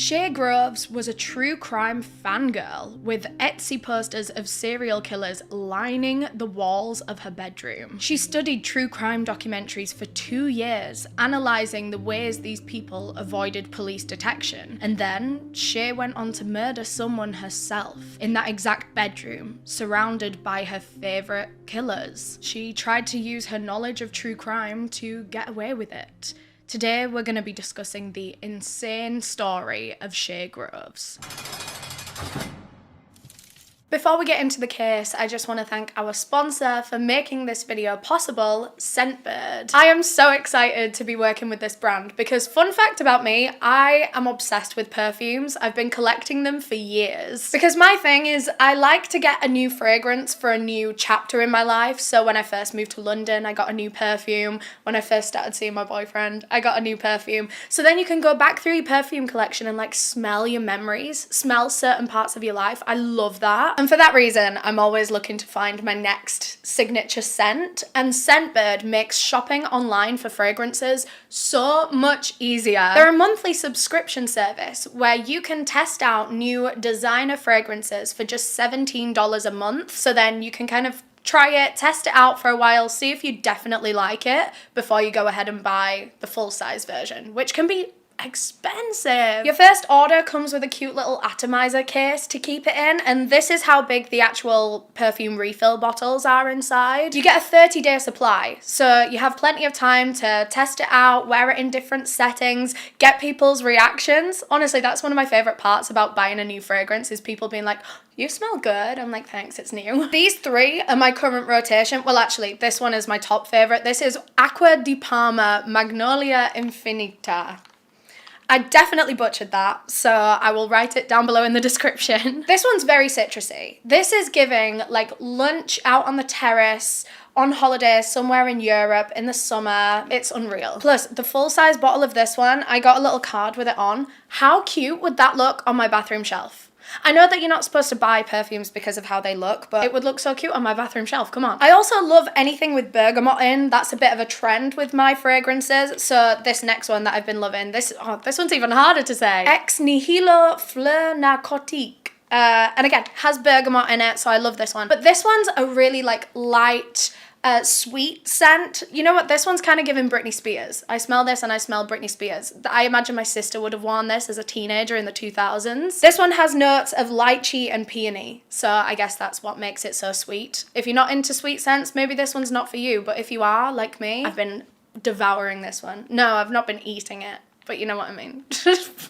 Shea Groves was a true crime fangirl with Etsy posters of serial killers lining the walls of her bedroom. She studied true crime documentaries for 2 years, analysing the ways these people avoided police detection. And then Shea went on to murder someone herself in that exact bedroom, surrounded by her favourite killers. She tried to use her knowledge of true crime to get away with it. Today we're going to be discussing the insane story of Shea Groves. Before we get into the case, I just want to thank our sponsor for making this video possible, Scentbird. I am so excited to be working with this brand because, fun fact about me, I am obsessed with perfumes. I've been collecting them for years. Because my thing is, I like to get a new fragrance for a new chapter in my life. So when I first moved to London, I got a new perfume. When I first started seeing my boyfriend, I got a new perfume. So then you can go back through your perfume collection and like smell your memories, smell certain parts of your life. I love that. And for that reason, I'm always looking to find my next signature scent, and Scentbird makes shopping online for fragrances so much easier. They're a monthly subscription service where you can test out new designer fragrances for just $17 a month. So then you can kind of try it, test it out for a while, see if you definitely like it before you go ahead and buy the full-size version, which can be expensive. Your first order comes with a cute little atomizer case to keep it in, and this is how big the actual perfume refill bottles are inside. You get a 30-day supply, so you have plenty of time to test it out, wear it in different settings, get people's reactions. Honestly, that's one of my favorite parts about buying a new fragrance is people being like, "You smell good." I'm like, "Thanks, it's new." These three are my current rotation. Well, actually, this one is my top favorite. This is Acqua di Parma Magnolia Infinita. I definitely butchered that, so I will write it down below in the description. This one's very citrusy. This is giving like lunch out on the terrace, on holiday somewhere in Europe in the summer. It's unreal. Plus, the full-size bottle of this one, I got a little card with it on. How cute would that look on my bathroom shelf? I know that you're not supposed to buy perfumes because of how they look, but it would look so cute on my bathroom shelf, come on. I also love anything with bergamot in. That's a bit of a trend with my fragrances. So this next one that I've been loving, this one's even harder to say. Ex Nihilo Fleur Narcotique. And again, has bergamot in it, so I love this one. But this one's a really like light, sweet scent. You know what? This one's kind of giving Britney Spears. I smell this and I smell Britney Spears. I imagine my sister would have worn this as a teenager in the 2000s. This one has notes of lychee and peony, so I guess that's what makes it so sweet. If you're not into sweet scents, maybe this one's not for you, but if you are, like me, I've been devouring this one. No, I've not been eating it, but you know what I mean.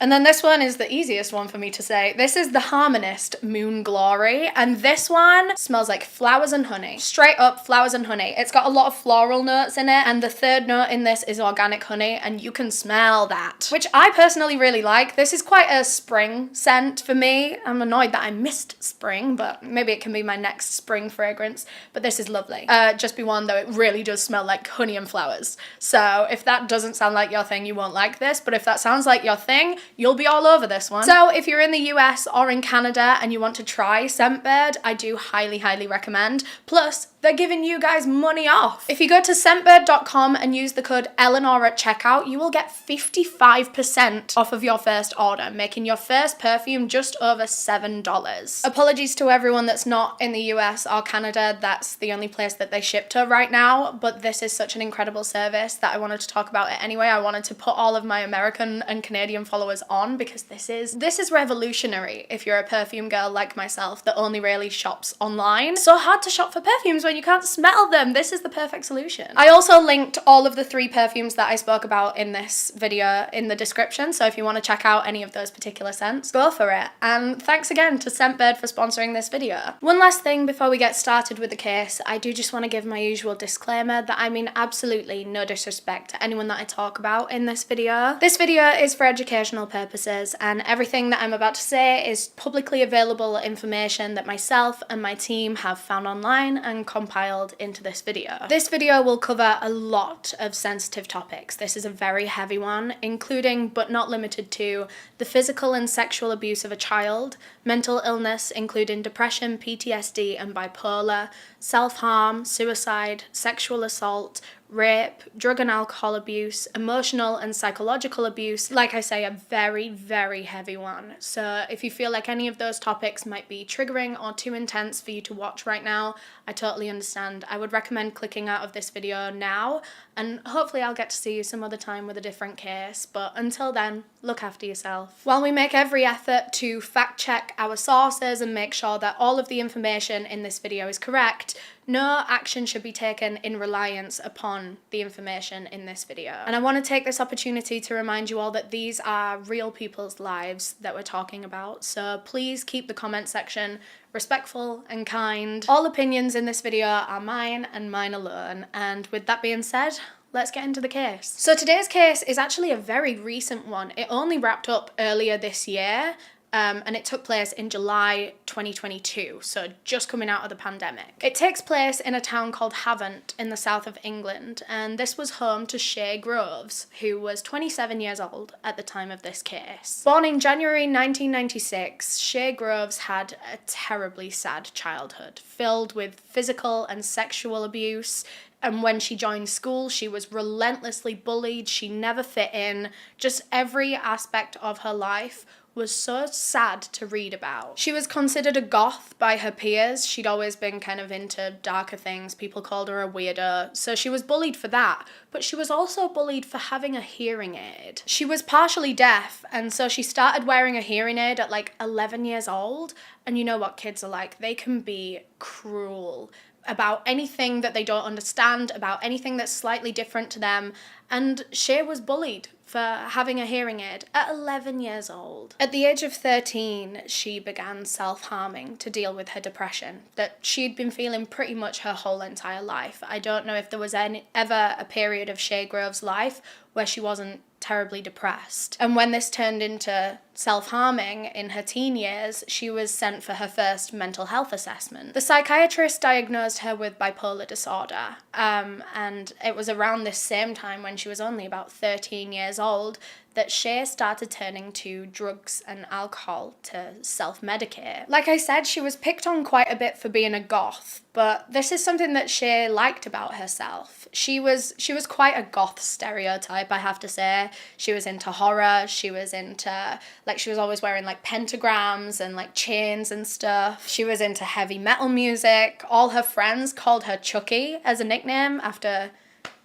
And then this one is the easiest one for me to say. This is the Harmonist Moon Glory, and this one smells like flowers and honey. Straight up flowers and honey. It's got a lot of floral notes in it, and the third note in this is organic honey, and you can smell that, which I personally really like. This is quite a spring scent for me. I'm annoyed that I missed spring, but maybe it can be my next spring fragrance, but this is lovely. Just be warned though, it really does smell like honey and flowers. So if that doesn't sound like your thing, you won't like this, but if that sounds like your thing, you'll be all over this one. So if you're in the US or in Canada and you want to try Scentbird, I do highly, highly recommend. Plus, they're giving you guys money off. If you go to scentbird.com and use the code Eleanor at checkout, you will get 55% off of your first order, making your first perfume just over $7. Apologies to everyone that's not in the US or Canada. That's the only place that they ship to right now, but this is such an incredible service that I wanted to talk about it anyway. I wanted to put all of my American and Canadian followers on because this is revolutionary if you're a perfume girl like myself that only really shops online. So hard to shop for perfumes when you can't smell them. This is the perfect solution. I also linked all of the 3 perfumes that I spoke about in this video in the description, so if you want to check out any of those particular scents, go for it. And thanks again to Scentbird for sponsoring this video. One last thing before we get started with the case, I do just want to give my usual disclaimer that I mean absolutely no disrespect to anyone that I talk about in this video. This video is for educational purposes, and everything that I'm about to say is publicly available information that myself and my team have found online and compiled into this video. This video will cover a lot of sensitive topics. This is a very heavy one, including but not limited to the physical and sexual abuse of a child, mental illness including depression, PTSD and bipolar, self-harm, suicide, sexual assault, rape, drug and alcohol abuse, emotional and psychological abuse. Like I say, a very, very heavy one. So if you feel like any of those topics might be triggering or too intense for you to watch right now, I totally understand. I would recommend clicking out of this video now, and hopefully I'll get to see you some other time with a different case. But until then, look after yourself. While we make every effort to fact check our sources and make sure that all of the information in this video is correct, no action should be taken in reliance upon the information in this video. And I want to take this opportunity to remind you all that these are real people's lives that we're talking about, so please keep the comment section respectful and kind. All opinions in this video are mine and mine alone, and with that being said, let's get into the case. So today's case is actually a very recent one. It only wrapped up earlier this year, and it took place in July 2022, so just coming out of the pandemic. It takes place in a town called Havant in the south of England, and this was home to Shay Groves, who was 27 years old at the time of this case. Born in January 1996, Shay Groves had a terribly sad childhood, filled with physical and sexual abuse. And when she joined school, she was relentlessly bullied. She never fit in. Just every aspect of her life was so sad to read about. She was considered a goth by her peers. She'd always been kind of into darker things. People called her a weirdo. So she was bullied for that. But she was also bullied for having a hearing aid. She was partially deaf, and so she started wearing a hearing aid at like 11 years old. And you know what kids are like. They can be cruel about anything that they don't understand, about anything that's slightly different to them, and Shay was bullied for having a hearing aid at 11 years old. At the age of 13, she began self-harming to deal with her depression that she'd been feeling pretty much her whole entire life. I don't know if there was ever a period of Shay Groves' life where she wasn't terribly depressed. And when this turned into self-harming in her teen years, she was sent for her first mental health assessment. The psychiatrist diagnosed her with bipolar disorder, and it was around this same time, when she was only about 13 years old, that Shay started turning to drugs and alcohol to self-medicate. Like I said, she was picked on quite a bit for being a goth, but this is something that Shay liked about herself. She was quite a goth stereotype, I have to say. She was into horror, she was into, like, she was always wearing like pentagrams and like chains and stuff. She was into heavy metal music. All her friends called her Chucky as a nickname after,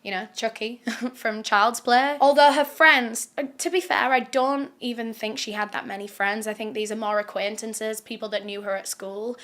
you know, Chucky from Child's Play. Although her friends, to be fair, I don't even think she had that many friends. I think these are more acquaintances, people that knew her at school.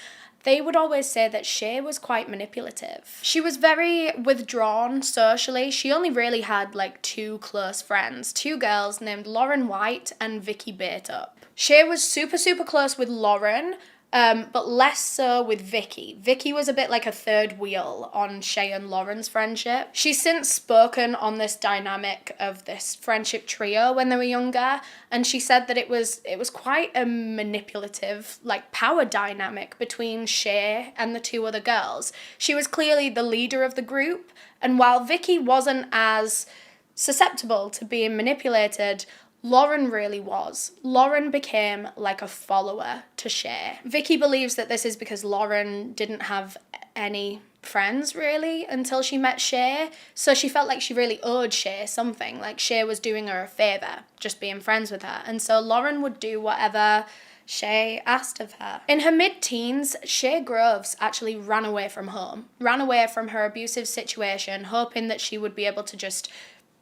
They would always say that Shay was quite manipulative. She was very withdrawn socially. She only really had like two close friends, two girls named Lauren White and Vicky Baitup. Shay was super, super close with Lauren, but less so with Vicky. Vicky was a bit like a third wheel on Shay and Lauren's friendship. She's since spoken on this dynamic of this friendship trio when they were younger, and she said that it was quite a manipulative, like, power dynamic between Shay and the two other girls. She was clearly the leader of the group, and while Vicky wasn't as susceptible to being manipulated, Lauren really was. Lauren became like a follower to Shay. Vicky believes that this is because Lauren didn't have any friends really until she met Shay, so she felt like she really owed Shay something, like Shay was doing her a favour just being friends with her, and so Lauren would do whatever Shay asked of her. In her mid-teens, Shay Groves actually ran away from home, ran away from her abusive situation, hoping that she would be able to just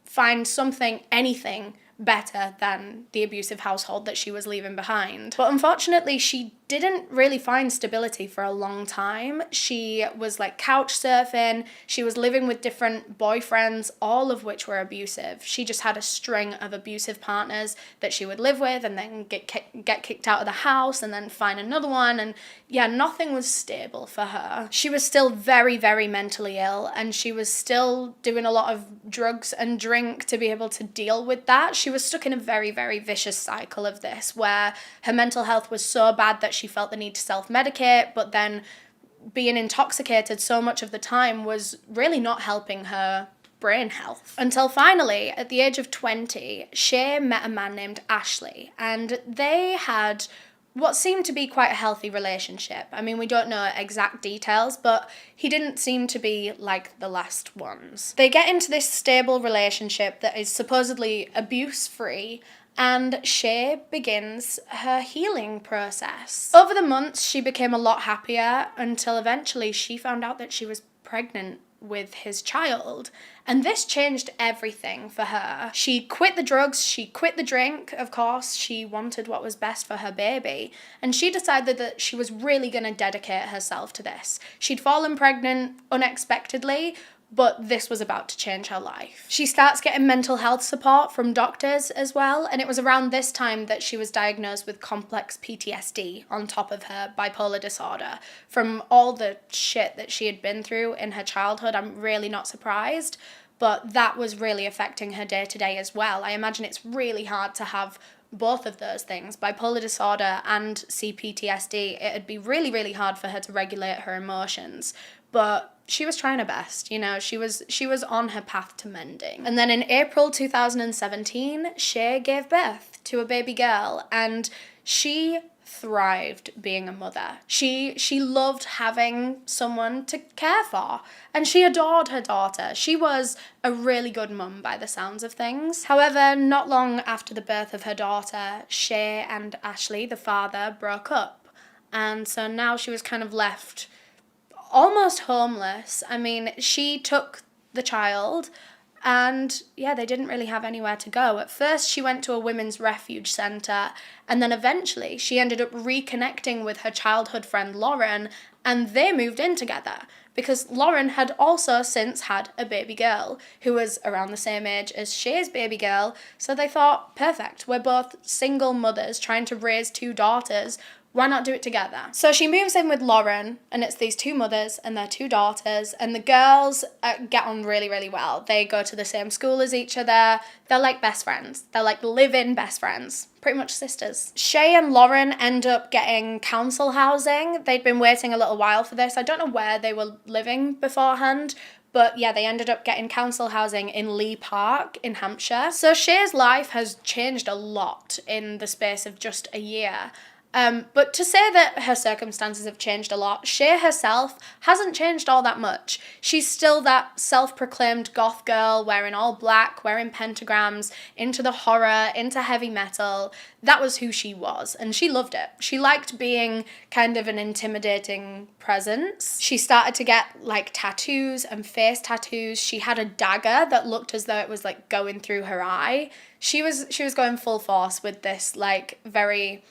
find something, anything, better than the abusive household that she was leaving behind. But unfortunately, she didn't really find stability for a long time. She was like couch surfing, she was living with different boyfriends, all of which were abusive. She just had a string of abusive partners that she would live with and then get kicked out of the house and then find another one, and yeah, nothing was stable for her. She was still very, very mentally ill, and she was still doing a lot of drugs and drink to be able to deal with that. She was stuck in a very, very vicious cycle of this, where her mental health was so bad that she felt the need to self-medicate, but then being intoxicated so much of the time was really not helping her brain health. Until finally, at the age of 20, Shay met a man named Ashley, and they had what seemed to be quite a healthy relationship. I mean, we don't know exact details, but he didn't seem to be like the last ones. They get into this stable relationship that is supposedly abuse-free, and Shay begins her healing process. Over the months, she became a lot happier until eventually she found out that she was pregnant with his child, and this changed everything for her. She quit the drugs, she quit the drink, of course, she wanted what was best for her baby, and she decided that she was really going to dedicate herself to this. She'd fallen pregnant unexpectedly, but this was about to change her life. She starts getting mental health support from doctors as well, and it was around this time that she was diagnosed with complex PTSD on top of her bipolar disorder. From all the shit that she had been through in her childhood, I'm really not surprised, but that was really affecting her day-to-day as well. I imagine it's really hard to have both of those things, bipolar disorder and CPTSD. It'd be really, really hard for her to regulate her emotions, but she was trying her best, you know, she was on her path to mending. And then in April 2017, Shay gave birth to a baby girl, and she thrived being a mother. She loved having someone to care for, and she adored her daughter. She was a really good mum by the sounds of things. However, not long after the birth of her daughter, Shay and Ashley, the father, broke up, and so now she was kind of left almost homeless. I mean, she took the child, and yeah, they didn't really have anywhere to go. At first, she went to a women's refuge centre, and then eventually she ended up reconnecting with her childhood friend Lauren, and they moved in together because Lauren had also since had a baby girl who was around the same age as Shay's baby girl, so they thought, perfect, we're both single mothers trying to raise two daughters, why not do it together? So she moves in with Lauren, and it's these two mothers and their two daughters, and the girls get on really, really well. They go to the same school as each other. They're like best friends. They're like live-in best friends. Pretty much sisters. Shay and Lauren end up getting council housing. They'd been waiting a little while for this. I don't know where they were living beforehand, but yeah, they ended up getting council housing in Lee Park in Hampshire. So Shay's life has changed a lot in the space of just a year. But to say that her circumstances have changed a lot, Shay herself hasn't changed all that much. She's still that self-proclaimed goth girl, wearing all black, wearing pentagrams, into the horror, into heavy metal. That was who she was, and she loved it. She liked being kind of an intimidating presence. She started to get like tattoos and face tattoos. She had a dagger that looked as though it was like going through her eye. She was going full force with this like very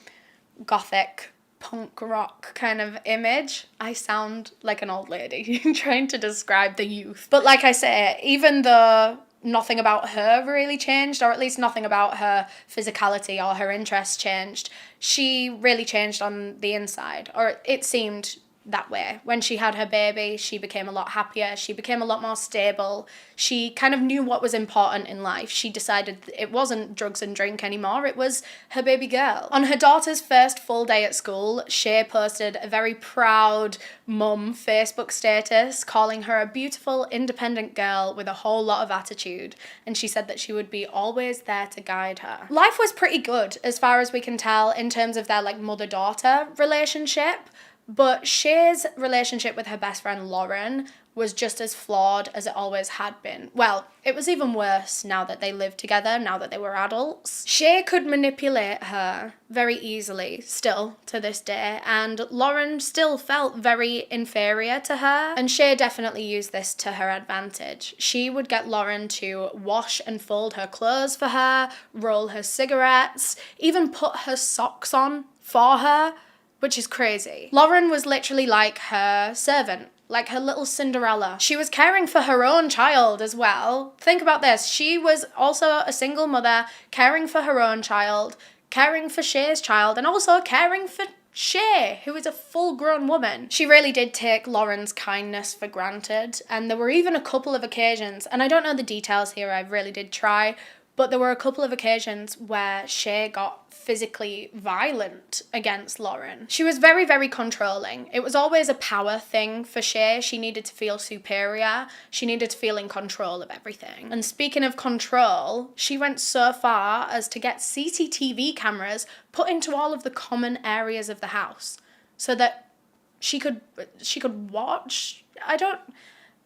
gothic punk rock kind of image. I sound like an old lady trying to describe the youth. But like I say, even though nothing about her really changed, or at least nothing about her physicality or her interests changed, she really changed on the inside, or it seemed that way. When she had her baby, she became a lot happier. She became a lot more stable. She kind of knew what was important in life. She decided it wasn't drugs and drink anymore. It was her baby girl. On her daughter's first full day at school, Shay posted a very proud mum Facebook status calling her a beautiful, independent girl with a whole lot of attitude. And she said that she would be always there to guide her. Life was pretty good as far as we can tell in terms of their like mother-daughter relationship. But Shay's relationship with her best friend Lauren was just as flawed as it always had been. Well, it was even worse now that they lived together, now that they were adults. Shay could manipulate her very easily, still to this day, and Lauren still felt very inferior to her, and Shay definitely used this to her advantage. She would get Lauren to wash and fold her clothes for her, roll her cigarettes, even put her socks on for her, which is crazy. Lauren was literally like her servant, like her little Cinderella. She was caring for her own child as well. Think about this. She was also a single mother, caring for her own child, caring for Shay's child, and also caring for Shay, who is a full-grown woman. She really did take Lauren's kindness for granted, and there were even a couple of occasions, and I don't know the details here, I really did try, but there were a couple of occasions where Shay got physically violent against Lauren. She was very, very controlling. It was always a power thing for Shay. She needed to feel superior. She needed to feel in control of everything. And speaking of control, she went so far as to get CCTV cameras put into all of the common areas of the house so that she could watch.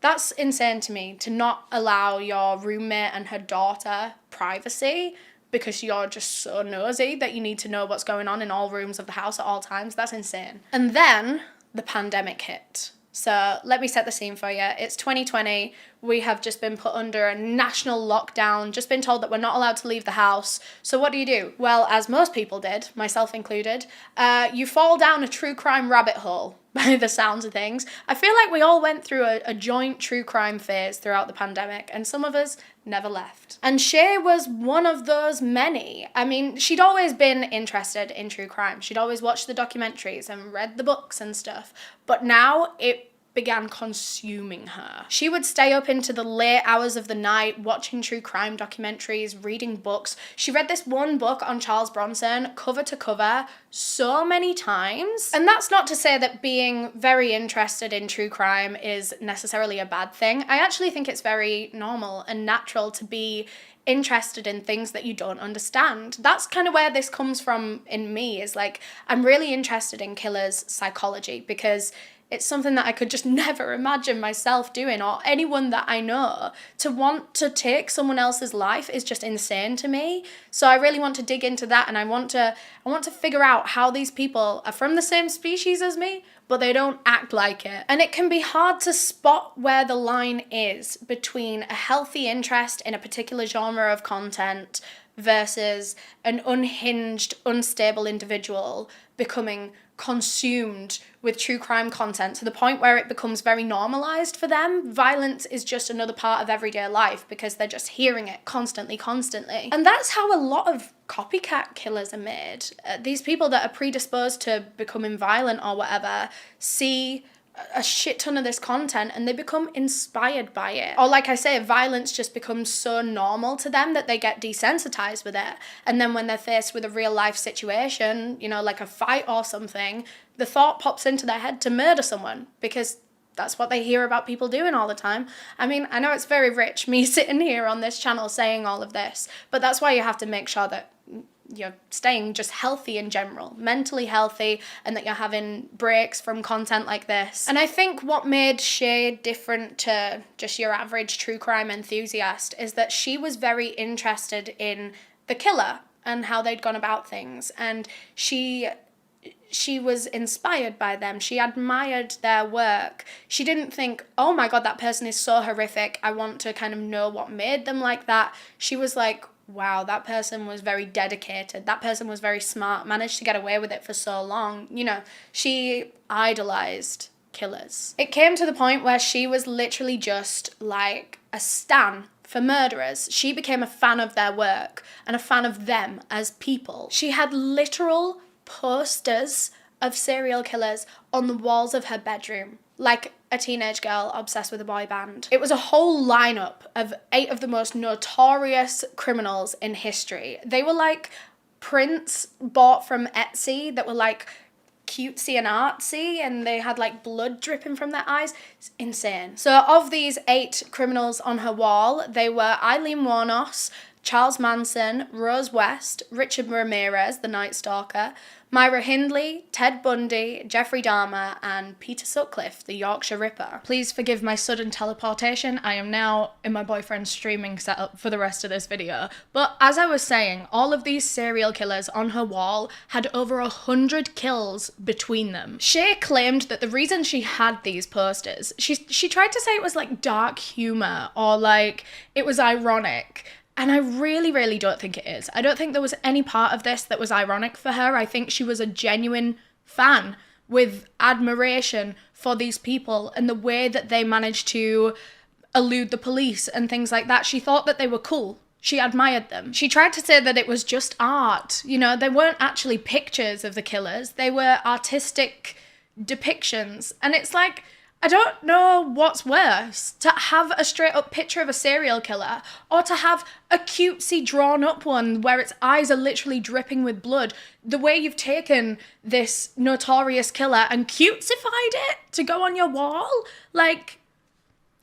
That's insane to me, to not allow your roommate and her daughter privacy because you're just so nosy that you need to know what's going on in all rooms of the house at all times. That's insane. And then the pandemic hit. So let me set the scene for you. It's 2020. We have just been put under a national lockdown, just been told that we're not allowed to leave the house. So what do? Well, as most people did, myself included, you fall down a true crime rabbit hole by the sounds of things. I feel like we all went through a joint true crime phase throughout the pandemic, and some of us never left. And Shay was one of those many. I mean, she'd always been interested in true crime. She'd always watched the documentaries and read the books and stuff. But now it began consuming her. She would stay up into the late hours of the night watching true crime documentaries, reading books. She read this one book on Charles Bronson cover to cover so many times. And that's not to say that being very interested in true crime is necessarily a bad thing. I actually think it's very normal and natural to be interested in things that you don't understand. That's kind of where this comes from in me, is like, I'm really interested in killers' psychology because it's something that I could just never imagine myself doing, or anyone that I know. To want to take someone else's life is just insane to me. So I really want to dig into that, and I want to figure out how these people are from the same species as me, but they don't act like it. And it can be hard to spot where the line is between a healthy interest in a particular genre of content versus an unhinged, unstable individual becoming consumed with true crime content to the point where it becomes very normalized for them. Violence is just another part of everyday life because they're just hearing it constantly. And that's how a lot of copycat killers are made. These people that are predisposed to becoming violent or whatever see a shit ton of this content and they become inspired by it. Or like I say, violence just becomes so normal to them that they get desensitized with it. And then when they're faced with a real life situation, you know, like a fight or something, the thought pops into their head to murder someone because that's what they hear about people doing all the time. I mean, I know it's very rich, me sitting here on this channel saying all of this, but that's why you have to make sure that you're staying just healthy in general, mentally healthy, and that you're having breaks from content like this. And I think what made Shay different to just your average true crime enthusiast is that she was very interested in the killer and how they'd gone about things. And she was inspired by them. She admired their work. She didn't think, oh my God, that person is so horrific. I want to kind of know what made them like that. She was like, wow, that person was very dedicated. That person was very smart, managed to get away with it for so long. You know, she idolized killers. It came to the point where she was literally just like a stan for murderers. She became a fan of their work and a fan of them as people. She had literal posters of serial killers on the walls of her bedroom, like a teenage girl obsessed with a boy band. It was a whole lineup of 8 of the most notorious criminals in history. They were like prints bought from Etsy that were like cutesy and artsy, and they had like blood dripping from their eyes. It's insane. So of these 8 criminals on her wall, they were Eileen Wuornos, Charles Manson, Rose West, Richard Ramirez, the Night Stalker, Myra Hindley, Ted Bundy, Jeffrey Dahmer, and Peter Sutcliffe, the Yorkshire Ripper. Please forgive my sudden teleportation. I am now in my boyfriend's streaming setup for the rest of this video. But as I was saying, all of these serial killers on her wall had over 100 kills between them. Shay claimed that the reason she had these posters, she tried to say it was like dark humor or like it was ironic. And I really, really don't think it is. I don't think there was any part of this that was ironic for her. I think she was a genuine fan with admiration for these people and the way that they managed to elude the police and things like that. She thought that they were cool. She admired them. She tried to say that it was just art. You know, they weren't actually pictures of the killers. They were artistic depictions. And it's like, I don't know what's worse, to have a straight up picture of a serial killer or to have a cutesy drawn up one where its eyes are literally dripping with blood. The way you've taken this notorious killer and cutesified it to go on your wall, like,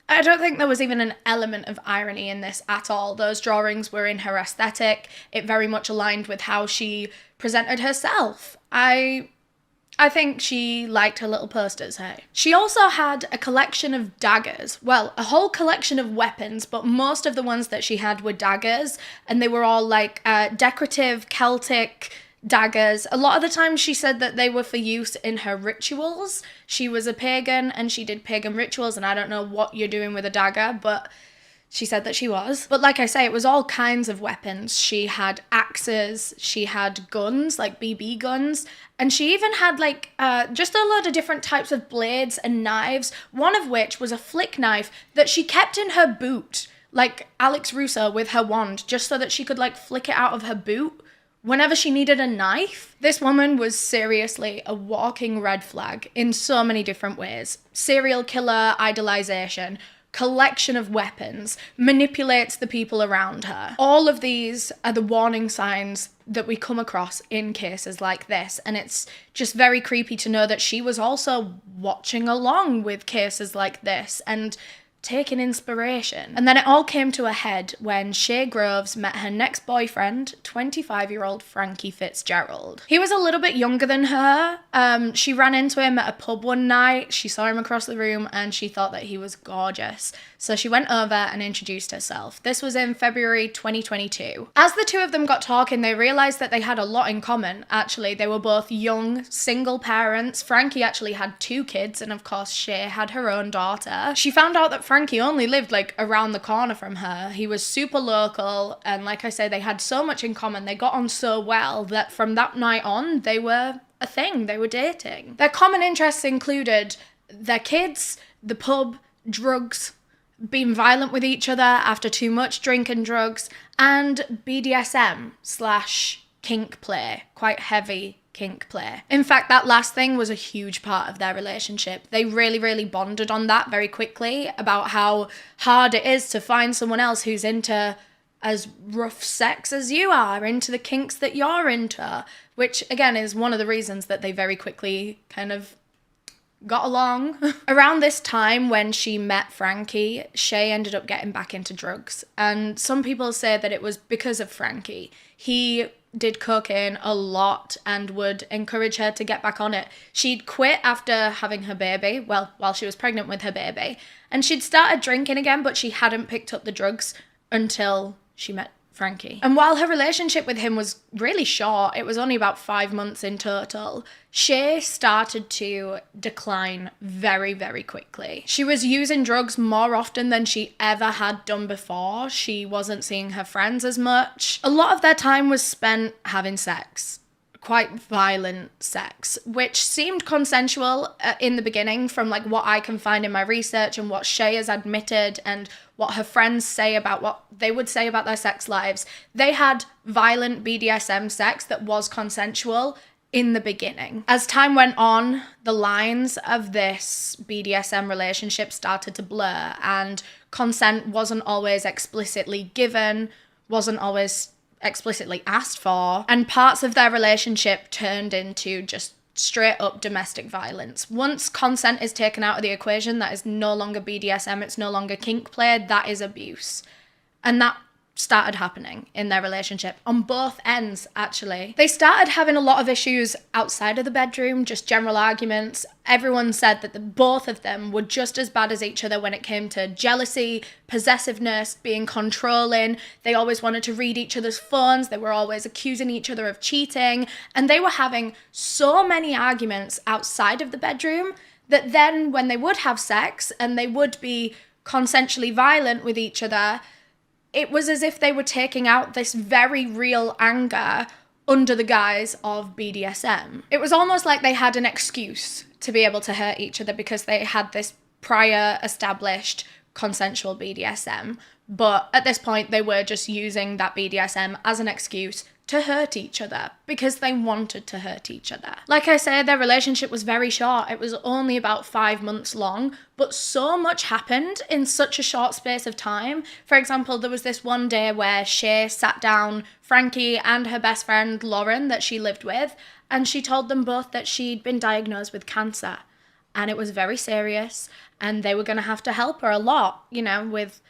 I don't think there was even an element of irony in this at all. Those drawings were in her aesthetic. It very much aligned with how she presented herself. I think she liked her little posters, hey. She also had a collection of daggers. Well, a whole collection of weapons, but most of the ones that she had were daggers, and they were all like decorative Celtic daggers. A lot of the time she said that they were for use in her rituals. She was a pagan and she did pagan rituals, and I don't know what you're doing with a dagger, but she said that she was. But like I say, it was all kinds of weapons. She had axes, she had guns, like BB guns, and she even had like just a load of different types of blades and knives, one of which was a flick knife that she kept in her boot, like Alex Russo with her wand, just so that she could like flick it out of her boot whenever she needed a knife. This woman was seriously a walking red flag in so many different ways. Serial killer idolization, collection of weapons, manipulates the people around her. All of these are the warning signs that we come across in cases like this, and it's just very creepy to know that she was also watching along with cases like this and taking inspiration. And then it all came to a head when Shay Groves met her next boyfriend, 25-year-old Frankie Fitzgerald. He was a little bit younger than her. She ran into him at a pub one night. She saw him across the room and she thought that he was gorgeous. So she went over and introduced herself. This was in February 2022. As the two of them got talking, they realized that they had a lot in common. Actually, they were both young, single parents. Frankie actually had 2 kids, and of course Shay had her own daughter. She found out that Frankie only lived like around the corner from her. He was super local, and like I say, they had so much in common. They got on so well that from that night on, they were a thing. They were dating. Their common interests included their kids, the pub, drugs, being violent with each other after too much drink and drugs, and BDSM / kink play, quite heavy kink play. In fact, that last thing was a huge part of their relationship. They really bonded on that very quickly, about how hard it is to find someone else who's into as rough sex as you are, into the kinks that you're into, which again is one of the reasons that they very quickly kind of got along. Around this time when she met Frankie, Shay ended up getting back into drugs, and some people say that it was because of Frankie. He did cocaine a lot and would encourage her to get back on it. She'd quit after having her baby, well, while she was pregnant with her baby, and she'd started drinking again, but she hadn't picked up the drugs until she met Frankie. And while her relationship with him was really short, it was only about 5 months in total, Shay started to decline very quickly. She was using drugs more often than she ever had done before. She wasn't seeing her friends as much. A lot of their time was spent having sex. Quite violent sex, which seemed consensual in the beginning from like what I can find in my research and what Shay has admitted and what her friends say about what they would say about their sex lives. They had violent BDSM sex that was consensual in the beginning. As time went on, the lines of this BDSM relationship started to blur, and consent wasn't always explicitly given, wasn't always explicitly asked for, and parts of their relationship turned into just straight up domestic violence. Once consent is taken out of the equation, that is no longer BDSM, it's no longer kink play, that is abuse. And that started happening in their relationship on both ends, actually. They started having a lot of issues outside of the bedroom, just general arguments. Everyone said that both of them were just as bad as each other when it came to jealousy, possessiveness, being controlling. They always wanted to read each other's phones. They were always accusing each other of cheating. And they were having so many arguments outside of the bedroom that then when they would have sex and they would be consensually violent with each other, it was as if they were taking out this very real anger under the guise of BDSM. It was almost like they had an excuse to be able to hurt each other because they had this prior established consensual BDSM. But at this point, they were just using that BDSM as an excuse to hurt each other because they wanted to hurt each other. Like I said, their relationship was very short. It was only about 5 months long, but so much happened in such a short space of time. For example, there was this one day where Shay sat down Frankie and her best friend Lauren that she lived with, and she told them both that she'd been diagnosed with cancer. And it was very serious, and they were going to have to help her a lot, you know, with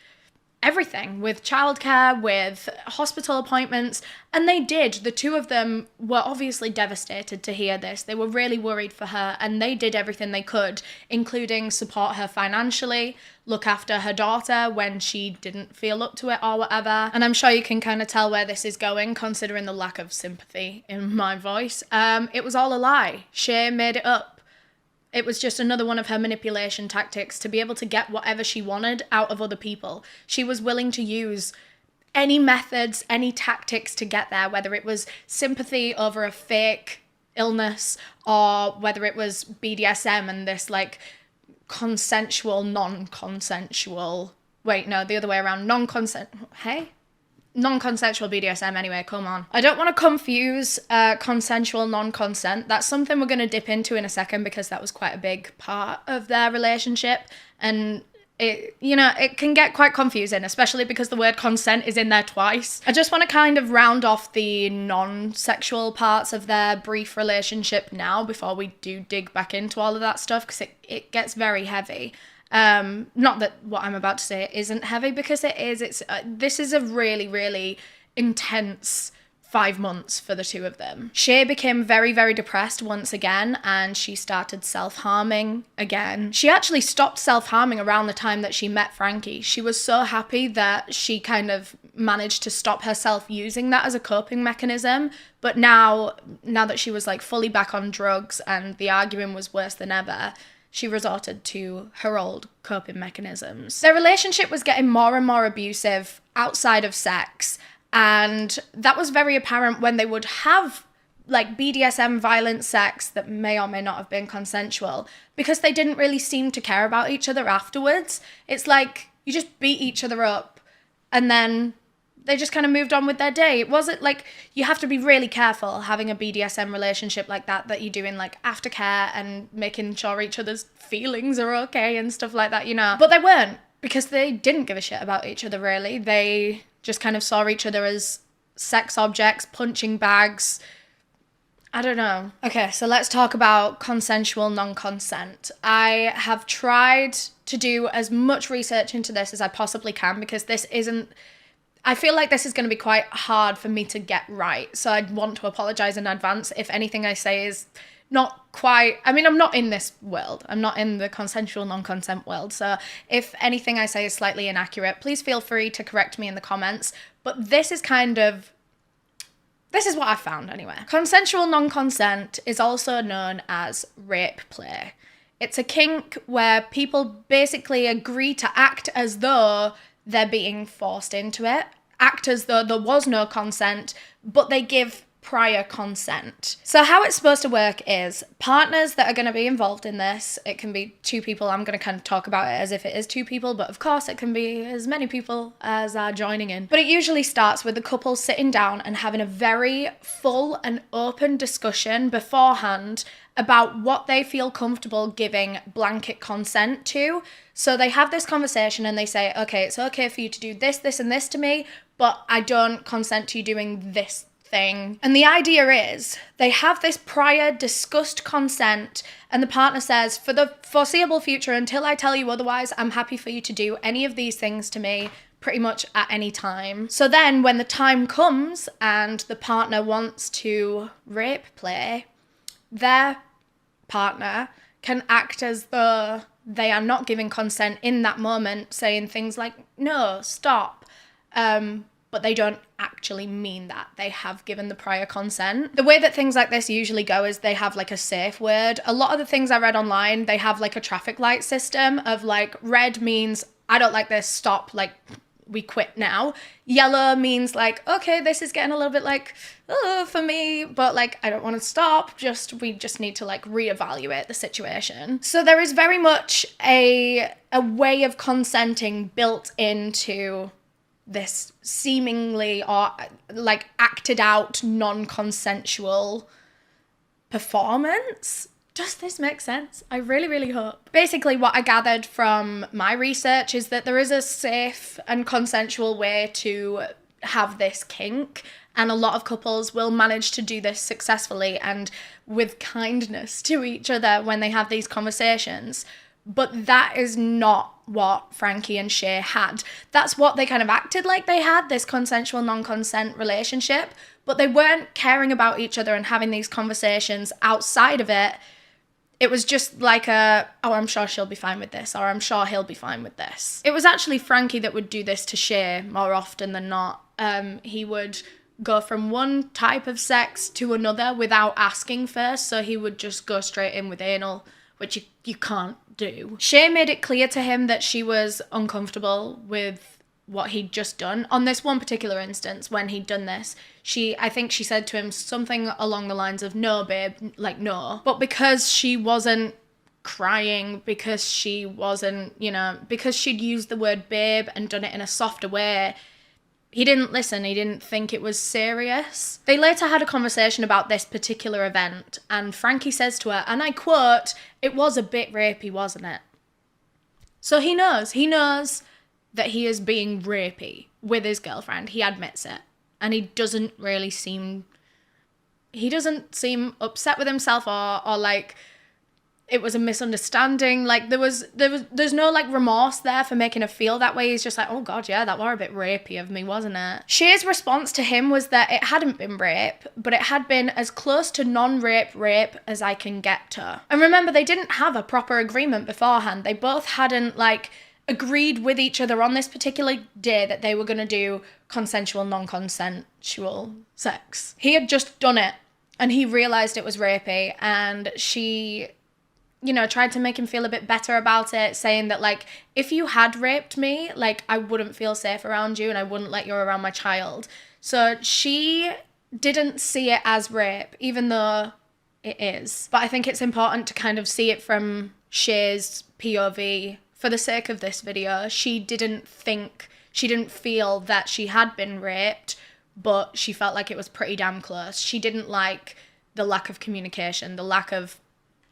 everything, with childcare, with hospital appointments, and they did. The two of them were obviously devastated to hear this. They were really worried for her, and they did everything they could, including support her financially, look after her daughter when she didn't feel up to it or whatever. And I'm sure you can kind of tell where this is going, considering the lack of sympathy in my voice. It was all a lie. Shay made it up. It was just another one of her manipulation tactics to be able to get whatever she wanted out of other people. She was willing to use any methods, any tactics to get there, whether it was sympathy over a fake illness non-consensual, non-consensual BDSM anyway, come on. I don't want to confuse consensual non-consent. That's something we're going to dip into in a second because that was quite a big part of their relationship. And it can get quite confusing, especially because the word consent is in there twice. I just want to kind of round off the non-sexual parts of their brief relationship now before we do dig back into all of that stuff, because it gets very heavy. Not that what I'm about to say isn't heavy, because it is. This is a really, really intense 5 months for the two of them. Shay became very, very depressed once again, and she started self-harming again. She actually stopped self-harming around the time that she met Frankie. She was so happy that she kind of managed to stop herself using that as a coping mechanism. But now that she was like fully back on drugs and the arguing was worse than ever, she resorted to her old coping mechanisms. Their relationship was getting more and more abusive outside of sex, and that was very apparent when they would have like BDSM violent sex that may or may not have been consensual, because they didn't really seem to care about each other afterwards. It's like you just beat each other up and then they just kind of moved on with their day. It wasn't like, you have to be really careful having a BDSM relationship like that you're doing like aftercare and making sure each other's feelings are okay and stuff like that, you know. But they weren't, because they didn't give a shit about each other really. They just kind of saw each other as sex objects, punching bags. I don't know. Okay, so let's talk about consensual non-consent. I have tried to do as much research into this as I possibly can, because I feel like this is going to be quite hard for me to get right. So I'd want to apologize in advance if anything I say is not quite, I mean, I'm not in this world. I'm not in the consensual non-consent world. So if anything I say is slightly inaccurate, please feel free to correct me in the comments. But this is what I found anyway. Consensual non-consent is also known as rape play. It's a kink where people basically agree to act as though they're being forced into it, act as though there was no consent, but they give prior consent. So how it's supposed to work is partners that are going to be involved in this, it can be 2 people. I'm going to kind of talk about it as if it is 2 people, but of course it can be as many people as are joining in. But it usually starts with the couple sitting down and having a very full and open discussion beforehand about what they feel comfortable giving blanket consent to. So they have this conversation and they say, okay, it's okay for you to do this, this, and this to me, but I don't consent to you doing this thing. And the idea is they have this prior discussed consent, and the partner says, for the foreseeable future, until I tell you otherwise, I'm happy for you to do any of these things to me pretty much at any time. So then when the time comes and the partner wants to rape play, their partner can act as though they are not giving consent in that moment, saying things like, no, stop. But they don't actually mean that. They have given the prior consent. The way that things like this usually go is they have like a safe word. A lot of the things I read online, they have like a traffic light system of like, red means I don't like this, stop, like we quit now. Yellow means like, okay, this is getting a little bit like, oh, for me, but like, I don't want to stop. We just need to like reevaluate the situation. So there is very much a way of consenting built into this seemingly or like acted out non-consensual performance. Does this make sense? I really, really hope. Basically, what I gathered from my research is that there is a safe and consensual way to have this kink, and a lot of couples will manage to do this successfully and with kindness to each other when they have these conversations. But that is not what Frankie and Shay had. That's what they kind of acted like they had, this consensual non-consent relationship, but they weren't caring about each other and having these conversations outside of it. It was just like oh, I'm sure she'll be fine with this, or I'm sure he'll be fine with this. It was actually Frankie that would do this to Shay more often than not. He would go from one type of sex to another without asking first, so he would just go straight in with anal, which you can't do. Shay made it clear to him that she was uncomfortable with what he'd just done. On this one particular instance, when he'd done this, I think she said to him something along the lines of, no, babe, like, no. But because she wasn't crying, because she wasn't, because she'd used the word babe and done it in a softer way, he didn't listen. He didn't think it was serious. They later had a conversation about this particular event, and Frankie says to her, and I quote, "It was a bit rapey, wasn't it?" So he knows that he is being rapey with his girlfriend. He admits it. And he doesn't seem upset with himself or like it was a misunderstanding. Like there's no like remorse there for making her feel that way. He's just like, oh God, yeah, that were a bit rapey of me, wasn't it? Shay's response to him was that it hadn't been rape, but it had been as close to non-rape rape as I can get to. And remember, they didn't have a proper agreement beforehand. They both hadn't like agreed with each other on this particular day that they were going to do consensual, non-consensual sex. He had just done it and he realised it was rapey, and she, tried to make him feel a bit better about it, saying that like, if you had raped me, like I wouldn't feel safe around you and I wouldn't let you around my child. So she didn't see it as rape, even though it is. But I think it's important to kind of see it from Shay's POV. For the sake of this video, she didn't feel that she had been raped, but she felt like it was pretty damn close. She didn't like the lack of communication, the lack of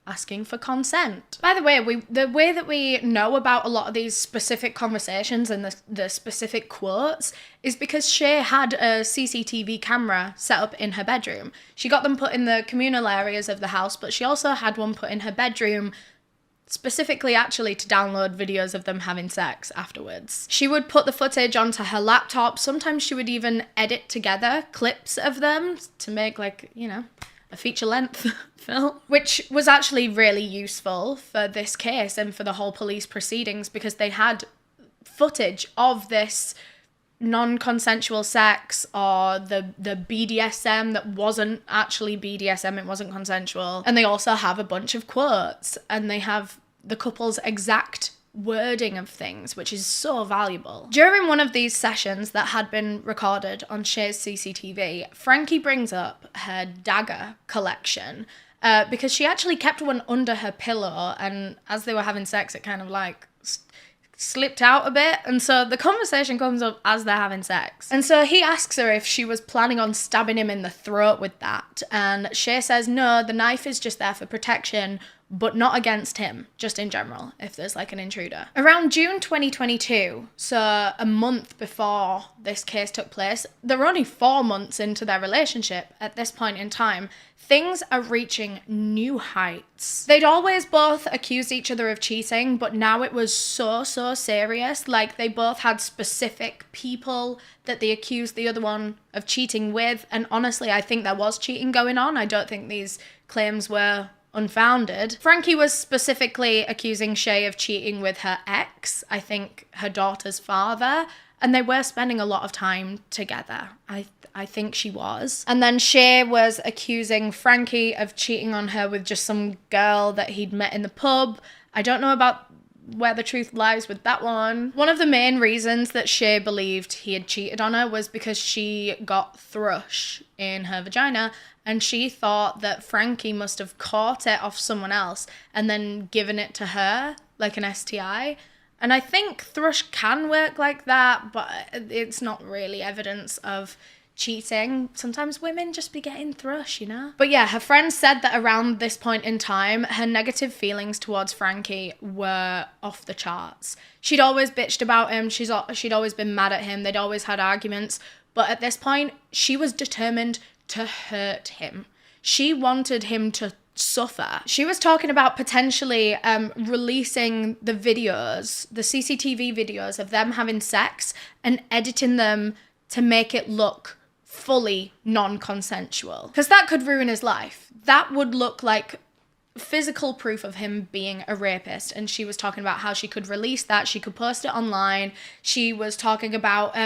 asking for consent. By the way, the way that we know about a lot of these specific conversations and the specific quotes is because Shay had a CCTV camera set up in her bedroom. She got them put in the communal areas of the house, but she also had one put in her bedroom, specifically actually to download videos of them having sex afterwards. She would put the footage onto her laptop. Sometimes she would even edit together clips of them to make like, a feature-length film, which was actually really useful for this case and for the whole police proceedings, because they had footage of this non-consensual sex or the BDSM that wasn't actually BDSM, it wasn't consensual. And they also have a bunch of quotes, and they have the couple's exact wording of things, which is so valuable. During one of these sessions that had been recorded on Shay's CCTV, Frankie brings up her dagger collection because she actually kept one under her pillow, and as they were having sex, it kind of like slipped out a bit, and so the conversation comes up as they're having sex. And so he asks her if she was planning on stabbing him in the throat with that, and Shay says no, the knife is just there for protection, but not against him, just in general, if there's like an intruder. Around June 2022, so a month before this case took place, they're only 4 months into their relationship at this point in time, things are reaching new heights. They'd always both accused each other of cheating, but now it was so serious. Like, they both had specific people that they accused the other one of cheating with, and honestly, I think there was cheating going on. I don't think these claims were unfounded. Frankie was specifically accusing Shay of cheating with her ex, I think her daughter's father, and they were spending a lot of time together. I think she was. And then Shay was accusing Frankie of cheating on her with just some girl that he'd met in the pub. I don't know about where the truth lies with that one. One of the main reasons that Shay believed he had cheated on her was because she got thrush in her vagina, and she thought that Frankie must have caught it off someone else and then given it to her, like an STI. And I think thrush can work like that, but it's not really evidence of cheating. Sometimes women just be getting thrush, you know? But yeah, her friend said that around this point in time, her negative feelings towards Frankie were off the charts. She'd always bitched about him. She'd always been mad at him. They'd always had arguments. But at this point, she was determined to hurt him. She wanted him to suffer. She was talking about potentially releasing the videos, the CCTV videos of them having sex and editing them to make it look fully non-consensual. Because that could ruin his life. That would look like physical proof of him being a rapist. And she was talking about how she could release that. She could post it online. She was talking about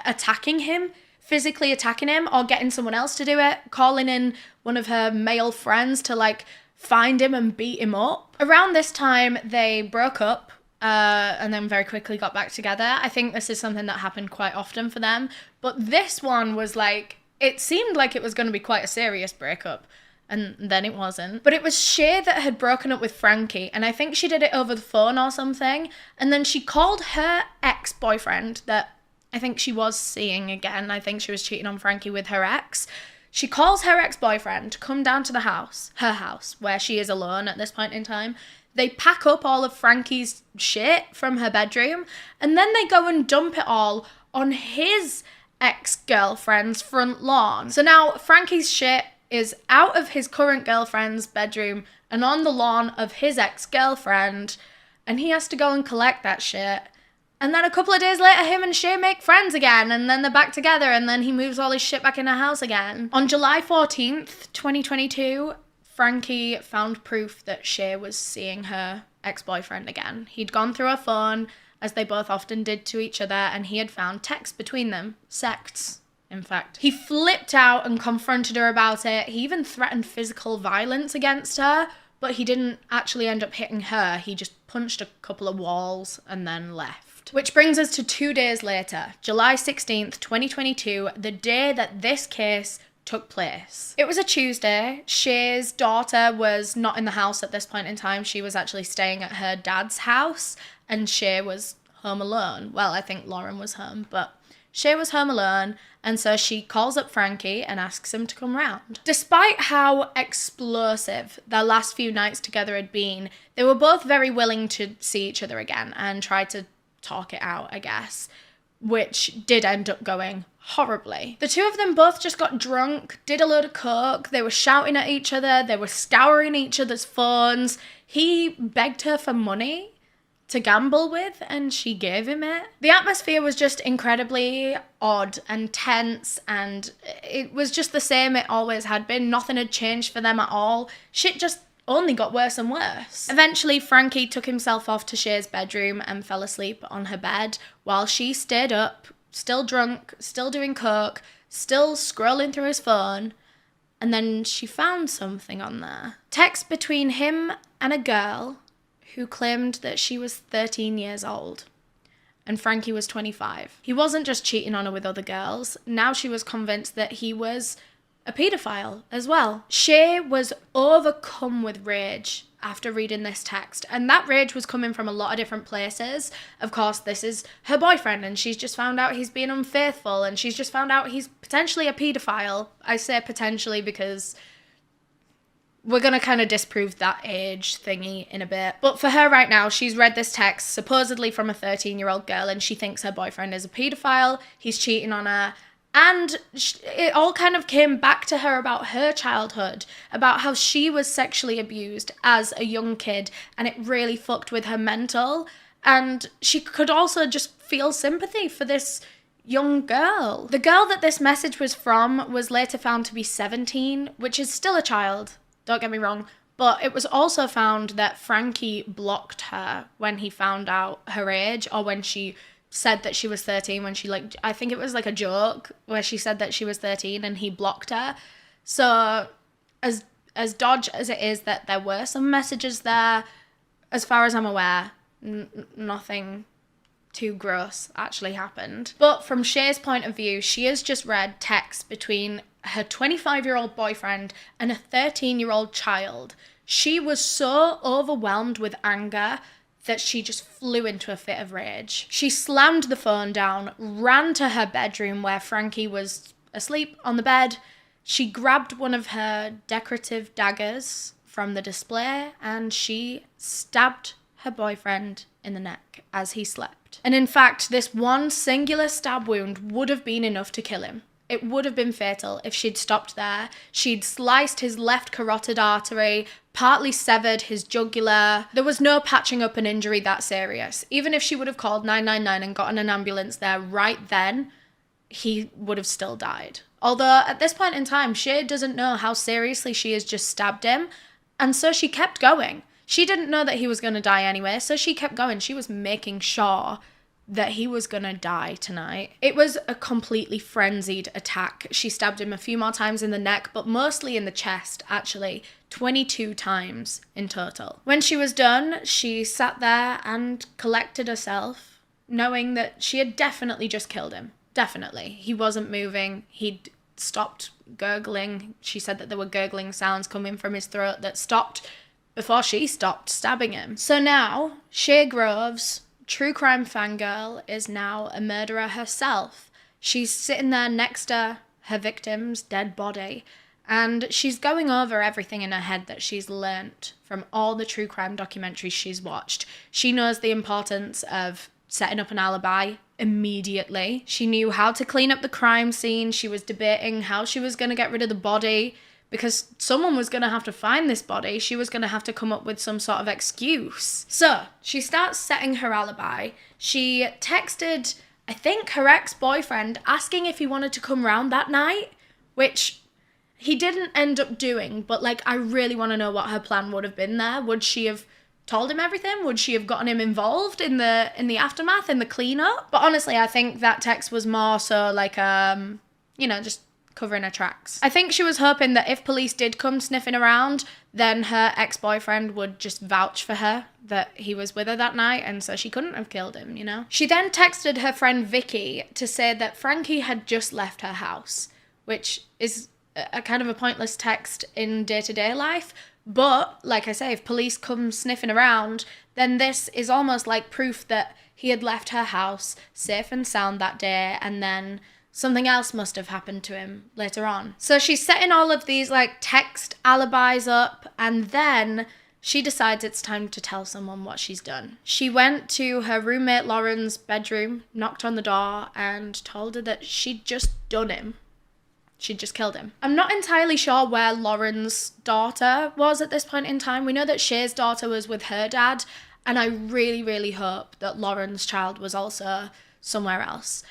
attacking him, physically attacking him, or getting someone else to do it, calling in one of her male friends to like find him and beat him up. Around this time, they broke up and then very quickly got back together. I think this is something that happened quite often for them. But this one was like, it seemed like it was going to be quite a serious breakup. And then it wasn't. But it was Shay that had broken up with Frankie. And I think she did it over the phone or something. And then she called her ex-boyfriend that I think she was seeing again. I think she was cheating on Frankie with her ex. She calls her ex-boyfriend to come down to the house, her house, where she is alone at this point in time. They pack up all of Frankie's shit from her bedroom. And then they go and dump it all on his ex-girlfriend's front lawn. So now Frankie's shit is out of his current girlfriend's bedroom and on the lawn of his ex-girlfriend, and he has to go and collect that shit. And then a couple of days later, him and Shay make friends again, and then they're back together, and then he moves all his shit back in her house again. On July 14th, 2022, Frankie found proof that Shay was seeing her ex-boyfriend again. He'd gone through her phone, as they both often did to each other, and he had found texts between them. Sects, in fact. He flipped out and confronted her about it. He even threatened physical violence against her, but he didn't actually end up hitting her. He just punched a couple of walls and then left. Which brings us to 2 days later, July 16th, 2022, the day that this case took place. It was a Tuesday. Shay's daughter was not in the house at this point in time. She was actually staying at her dad's house, and Shay was home alone. Well, I think Lauren was home, but Shay was home alone, and so she calls up Frankie and asks him to come round. Despite how explosive their last few nights together had been, they were both very willing to see each other again and try to talk it out, I guess, which did end up going horribly. The two of them both just got drunk, did a load of coke, they were shouting at each other, they were scouring each other's phones. He begged her for money to gamble with, and she gave him it. The atmosphere was just incredibly odd and tense, and it was just the same it always had been. Nothing had changed for them at all. Shit just only got worse and worse. Eventually, Frankie took himself off to Shay's bedroom and fell asleep on her bed while she stayed up, still drunk, still doing coke, still scrolling through his phone, and then she found something on there. Text between him and a girl who claimed that she was 13 years old, and Frankie was 25. He wasn't just cheating on her with other girls. Now she was convinced that he was a paedophile as well. Shay was overcome with rage after reading this text, and that rage was coming from a lot of different places. Of course, this is her boyfriend, and she's just found out he's being unfaithful, and she's just found out he's potentially a paedophile. I say potentially because we're going to kind of disprove that age thingy in a bit. But for her right now, she's read this text supposedly from a 13-year-old girl, and she thinks her boyfriend is a paedophile, he's cheating on her. And it all kind of came back to her about her childhood, about how she was sexually abused as a young kid, and it really fucked with her mental. And she could also just feel sympathy for this young girl. The girl that this message was from was later found to be 17, which is still a child, don't get me wrong. But it was also found that Frankie blocked her when he found out her age, or when she said that she was 13, when she, like, I think it was like a joke where she said that she was 13 and he blocked her. So as dodge as it is that there were some messages there, as far as I'm aware, nothing too gross actually happened. But from Shay's point of view, she has just read text between her 25-year-old boyfriend and a 13-year-old child. She was so overwhelmed with anger that she just flew into a fit of rage. She slammed the phone down, ran to her bedroom where Frankie was asleep on the bed. She grabbed one of her decorative daggers from the display and she stabbed her boyfriend in the neck as he slept. And in fact, this one singular stab wound would have been enough to kill him. It would have been fatal if she'd stopped there. She'd sliced his left carotid artery, partly severed his jugular. There was no patching up an injury that serious. Even if she would have called 999 and gotten an ambulance there right then, he would have still died. Although at this point in time, Shay doesn't know how seriously she has just stabbed him, and so she kept going. She didn't know that he was going to die anyway, so she kept going. She was making sure that he was gonna die tonight. It was a completely frenzied attack. She stabbed him a few more times in the neck, but mostly in the chest, actually. 22 times in total. When she was done, she sat there and collected herself, knowing that she had definitely just killed him. Definitely. He wasn't moving. He'd stopped gurgling. She said that there were gurgling sounds coming from his throat that stopped before she stopped stabbing him. So now, Shay Groves, true crime fangirl, is now a murderer herself. She's sitting there next to her victim's dead body, and she's going over everything in her head that she's learnt from all the true crime documentaries she's watched. She knows the importance of setting up an alibi immediately. She knew how to clean up the crime scene. She was debating how she was going to get rid of the body, because someone was going to have to find this body. She was going to have to come up with some sort of excuse. So she starts setting her alibi. She texted, I think, her ex-boyfriend asking if he wanted to come round that night, which he didn't end up doing. But like, I really want to know what her plan would have been there. Would she have told him everything? Would she have gotten him involved in the aftermath, in the cleanup? But honestly, I think that text was more so like, just covering her tracks. I think she was hoping that if police did come sniffing around, then her ex-boyfriend would just vouch for her that he was with her that night, and so she couldn't have killed him, you know? She then texted her friend Vicky to say that Frankie had just left her house, which is a kind of a pointless text in day-to-day life, but like I say, if police come sniffing around, then this is almost like proof that he had left her house safe and sound that day, and then something else must have happened to him later on. So she's setting all of these like text alibis up, and then she decides it's time to tell someone what she's done. She went to her roommate Lauren's bedroom, knocked on the door, and told her that she'd just done him. She'd just killed him. I'm not entirely sure where Lauren's daughter was at this point in time. We know that Shay's daughter was with her dad, and I really, really hope that Lauren's child was also somewhere else.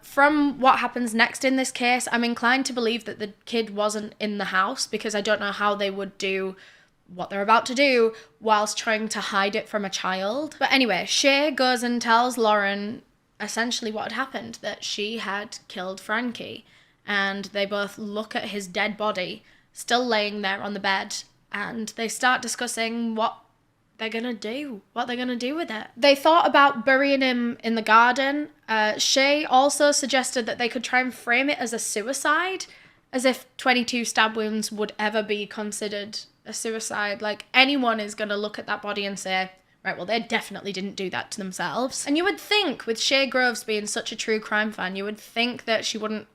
From what happens next in this case, I'm inclined to believe that the kid wasn't in the house, because I don't know how they would do what they're about to do whilst trying to hide it from a child. But anyway, Shay goes and tells Lauren essentially what had happened, that she had killed Frankie, and they both look at his dead body still laying there on the bed, and they start discussing what they're gonna do with it. They thought about burying him in the garden. Shay also suggested that they could try and frame it as a suicide, as if 22 stab wounds would ever be considered a suicide. Like, anyone is gonna look at that body and say, right, well, they definitely didn't do that to themselves. And you would think, with Shay Groves being such a true crime fan, you would think that she wouldn't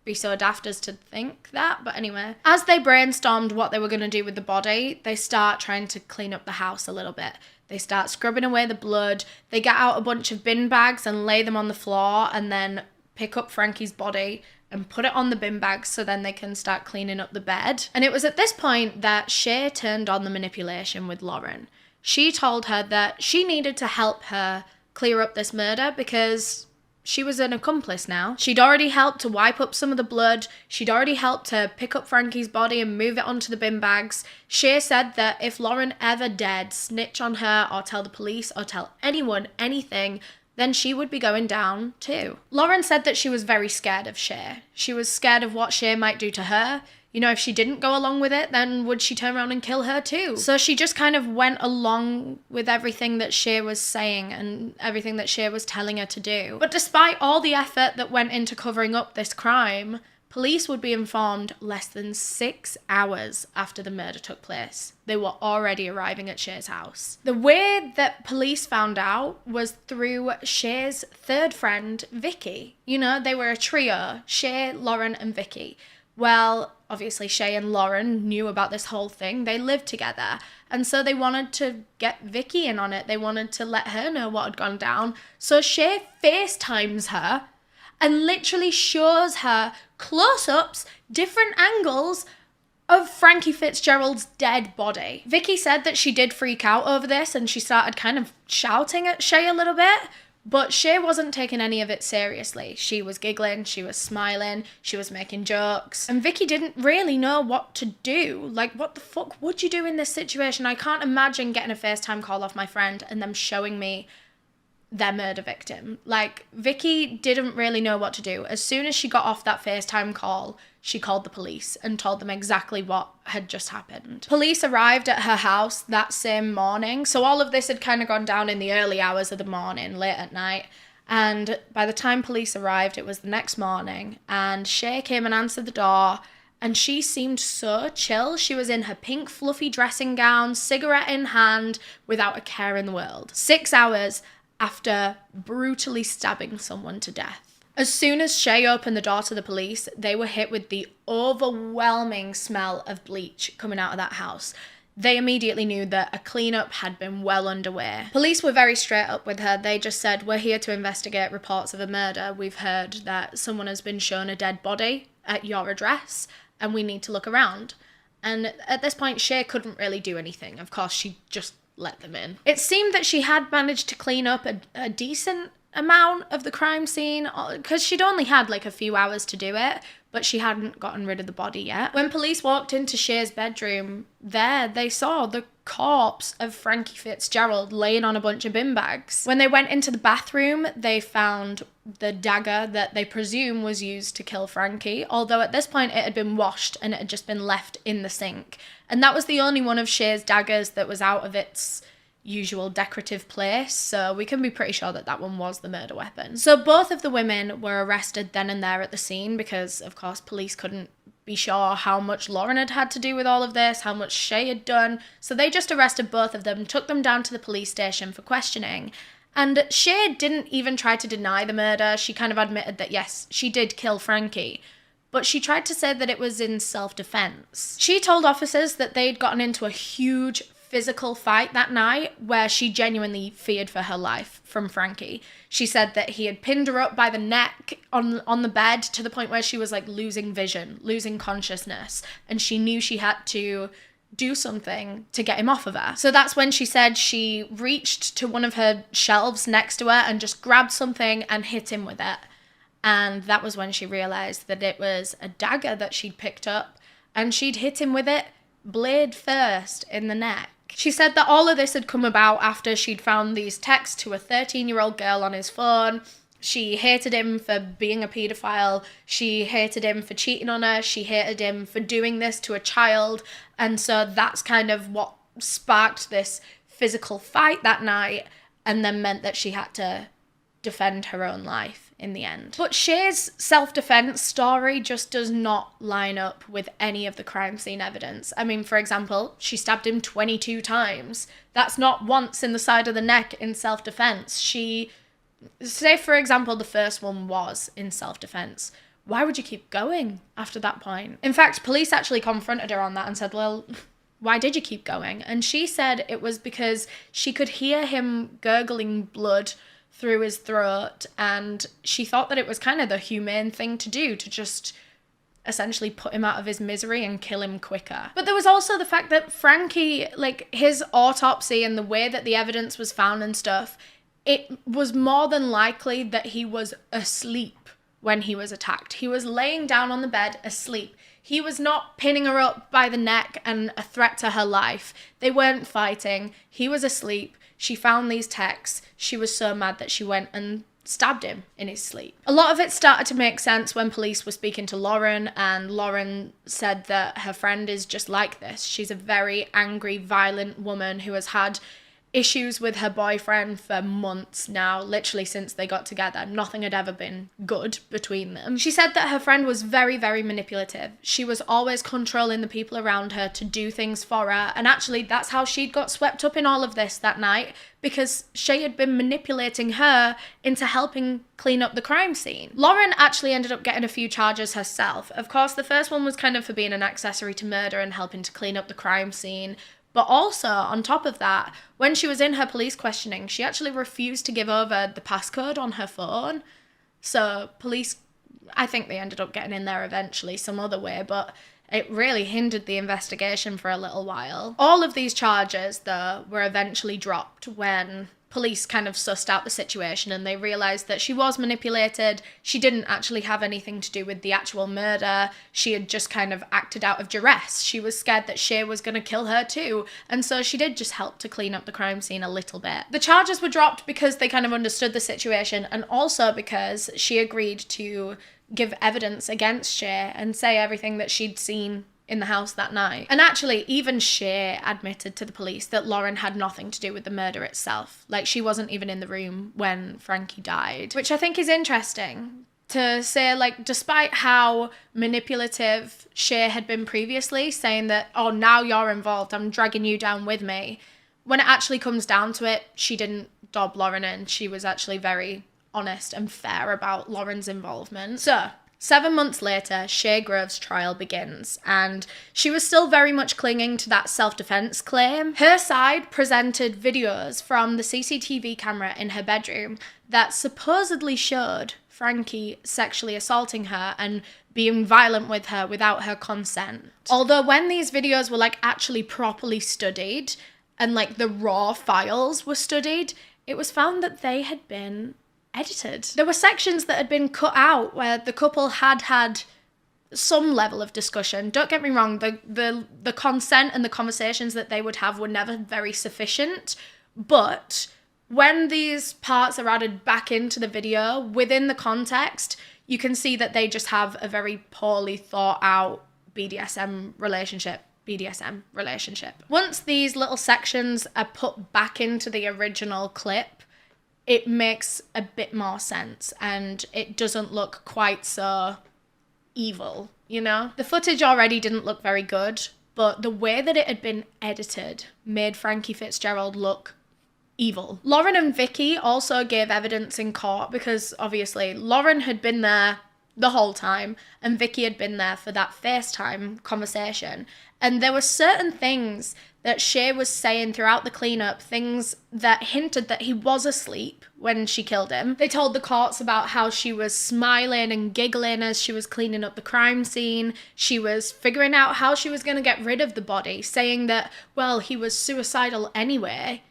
be so daft as to think that. But anyway, as they brainstormed what they were going to do with the body, they start trying to clean up the house a little bit. They start scrubbing away the blood. They get out a bunch of bin bags and lay them on the floor, and then pick up Frankie's body and put it on the bin bags so then they can start cleaning up the bed. And it was at this point that Shay turned on the manipulation with Lauren. She told her that she needed to help her clear up this murder because she was an accomplice now. She'd already helped to wipe up some of the blood. She'd already helped to pick up Frankie's body and move it onto the bin bags. Shay said that if Lauren ever dared snitch on her or tell the police or tell anyone anything, then she would be going down too. Lauren said that she was very scared of Shay. She was scared of what Shay might do to her. You know, if she didn't go along with it, then would she turn around and kill her too? So she just kind of went along with everything that Shay was saying and everything that Shay was telling her to do. But despite all the effort that went into covering up this crime, Police would be informed less than 6 hours after the murder took place. They were already arriving at Shay's house. The way that police found out was through Shay's third friend, Vicky. You know, they were a trio, Shay, Lauren, and Vicky. Well, obviously Shay and Lauren knew about this whole thing. They lived together. And so they wanted to get Vicky in on it. They wanted to let her know what had gone down. So Shay FaceTimes her and literally shows her close-ups, different angles of Frankie Fitzgerald's dead body. Vicky said that she did freak out over this and she started kind of shouting at Shay a little bit, but Shay wasn't taking any of it seriously. She was giggling, she was smiling, she was making jokes, and Vicky didn't really know what to do. Like, what the fuck would you do in this situation? I can't imagine getting a FaceTime call off my friend and them showing me their murder victim. Like, Vicky didn't really know what to do. As soon as she got off that FaceTime call, she called the police and told them exactly what had just happened. Police arrived at her house that same morning. So all of this had kind of gone down in the early hours of the morning, late at night. And by the time police arrived, it was the next morning. And Shay came and answered the door. And she seemed so chill. She was in her pink fluffy dressing gown, cigarette in hand, without a care in the world. 6 hours after brutally stabbing someone to death. As soon as Shay opened the door to the police, they were hit with the overwhelming smell of bleach coming out of that house. They immediately knew that a cleanup had been well underway. Police were very straight up with her. They just said, "We're here to investigate reports of a murder. We've heard that someone has been shown a dead body at your address, and we need to look around." And at this point, Shay couldn't really do anything. Of course, she just let them in. It seemed that she had managed to clean up a decent amount of the crime scene, because she'd only had like a few hours to do it, but she hadn't gotten rid of the body yet. When police walked into Shay's bedroom, there they saw the corpse of Frankie Fitzgerald laying on a bunch of bin bags. When they went into the bathroom, they found the dagger that they presume was used to kill Frankie, although at this point it had been washed and it had just been left in the sink. And that was the only one of Shay's daggers that was out of its usual decorative place, so we can be pretty sure that that one was the murder weapon. So both of the women were arrested then and there at the scene because, of course, police couldn't be sure how much Lauren had had to do with all of this, how much Shay had done, so they just arrested both of them, took them down to the police station for questioning. And Shay didn't even try to deny the murder. She kind of admitted that, yes, she did kill Frankie, but she tried to say that it was in self-defense. She told officers that they'd gotten into a huge physical fight that night where she genuinely feared for her life from Frankie. She said that he had pinned her up by the neck on the bed to the point where she was like losing vision, losing consciousness, and she knew she had to do something to get him off of her. So that's when she said she reached to one of her shelves next to her and just grabbed something and hit him with it. And that was when she realized that it was a dagger that she'd picked up, and she'd hit him with it blade first in the neck. She said that all of this had come about after she'd found these texts to a 13-year-old girl on his phone. She hated him for being a paedophile. She hated him for cheating on her. She hated him for doing this to a child. And so that's kind of what sparked this physical fight that night, and then meant that she had to defend her own life in the end. But Shay's self-defense story just does not line up with any of the crime scene evidence. I mean, for example, she stabbed him 22 times. That's not once in the side of the neck in self-defense. Say, for example, the first one was in self-defense. Why would you keep going after that point? In fact, police actually confronted her on that and said, well, why did you keep going? And she said it was because she could hear him gurgling blood through his throat, and she thought that it was kind of the humane thing to do, to just essentially put him out of his misery and kill him quicker. But there was also the fact that Frankie, like his autopsy and the way that the evidence was found and stuff, it was more than likely that he was asleep when he was attacked. He was laying down on the bed asleep. He was not pinning her up by the neck and a threat to her life. They weren't fighting. He was asleep. She found these texts. She was so mad that she went and stabbed him in his sleep. A lot of it started to make sense when police were speaking to Lauren, and Lauren said that her friend is just like this. She's a very angry, violent woman who has had issues with her boyfriend for months now, literally since they got together. Nothing had ever been good between them. She said that her friend was very, very manipulative. She was always controlling the people around her to do things for her, and actually that's how she'd got swept up in all of this that night, because Shay had been manipulating her into helping clean up the crime scene. Lauren actually ended up getting a few charges herself. Of course, the first one was kind of for being an accessory to murder and helping to clean up the crime scene. But also, on top of that, when she was in her police questioning, she actually refused to give over the passcode on her phone. So police, I think they ended up getting in there eventually some other way, but it really hindered the investigation for a little while. All of these charges, though, were eventually dropped when police kind of sussed out the situation and they realised that she was manipulated. She didn't actually have anything to do with the actual murder. She had just kind of acted out of duress. She was scared that Shay was going to kill her too, and so she did just help to clean up the crime scene a little bit. The charges were dropped because they kind of understood the situation, and also because she agreed to give evidence against Shay and say everything that she'd seen in the house that night. And actually, even Shay admitted to the police that Lauren had nothing to do with the murder itself. Like, she wasn't even in the room when Frankie died, which I think is interesting to say, like, despite how manipulative Shay had been previously, saying that, oh, now you're involved, I'm dragging you down with me. When it actually comes down to it, she didn't dob Lauren in. She was actually very honest and fair about Lauren's involvement. So 7 months later, Shay Grove's trial begins, and she was still very much clinging to that self-defense claim. Her side presented videos from the CCTV camera in her bedroom that supposedly showed Frankie sexually assaulting her and being violent with her without her consent. Although when these videos were like actually properly studied and like the raw files were studied, it was found that they had been edited. There were sections that had been cut out where the couple had some level of discussion. Don't get me wrong, the consent and the conversations that they would have were never very sufficient, but when these parts are added back into the video, within the context, you can see that they just have a very poorly thought out BDSM relationship. Once these little sections are put back into the original clip, it makes a bit more sense and it doesn't look quite so evil, you know? The footage already didn't look very good, but the way that it had been edited made Frankie Fitzgerald look evil. Lauren and Vicky also gave evidence in court because obviously Lauren had been there the whole time and Vicky had been there for that FaceTime conversation. And there were certain things that Shay was saying throughout the cleanup, things that hinted that he was asleep when she killed him. They told the courts about how she was smiling and giggling as she was cleaning up the crime scene. She was figuring out how she was going to get rid of the body, saying that, well, he was suicidal anyway.